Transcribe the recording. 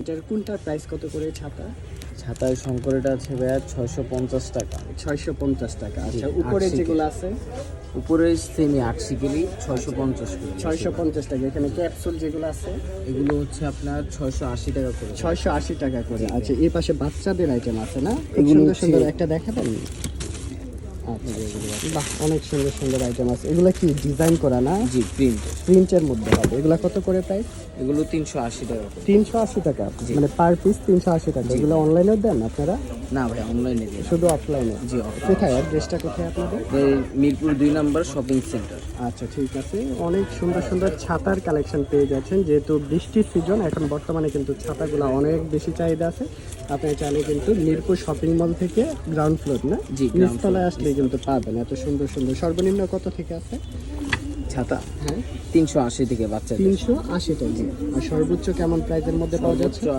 এটার কোনটার প্রাইস কত করে ছাতা? ছাতার শঙ্করেটা আছে ভাইয়া 650 টাকা। 650 টাকা। আচ্ছা, জি, উপরে 80 যেগুলো আছে উপরে সেমি 8 কেজি 650 করে। 650 টাকা। এখানে ক্যাপসুল যেগুলো আছে এগুলো হচ্ছে আপনার 680 টাকা করে। 680 টাকা করে। আচ্ছা, এই পাশে বাচ্চাদের আইটেম আছে না? খুব এগুলো সুন্দর হচ্ছে- সুন্দর একটা দেখাবেন? আচ্ছা, বাহ, অনেক সুন্দর সুন্দর আইটেম আছে। এগুলো কি ডিজাইন করা না? জি, প্রিন্ট। প্রিন্টের মধ্যে হবে। এগুলো কত করে প্রাইস? এগুলো 380 টাকা করে। 380 টাকা, মানে পার পিস 380 টাকা। এগুলো অনলাইনেও দেন আপনারা? না ভাই, অনলাইনে দিই। শুধু অফলাইনে? জি, offline। কোথায় অ্যাড্রেসটা কোথায় আপনাদের? মিরপুর 2 নম্বর শপিং সেন্টার। আচ্ছা, ঠিক আছে। অনেক সুন্দর সুন্দর ছাতার কালেকশন পেয়ে যাচ্ছেন। যেহেতু বৃষ্টির সিজন, এখন বর্তমানে কিন্তু ছাতাগুলো অনেক বেশি চাহিদা আছে। আপনি চাইলে কিন্তু মিরপুর শপিং মল থেকে গ্রাউন্ড ফ্লোর না, জি, ground নিচতলায় আসলে কিন্তু পাবেন। এত সুন্দর সুন্দর। সর্বনিম্ন কত থেকে আছে ছাতা হ্যাঁ? 380 থেকে বাচ্চাদের। 380 টাকা। আর সর্বোচ্চ কেমন প্রাইসের মধ্যে পাওয়া যাচ্ছে?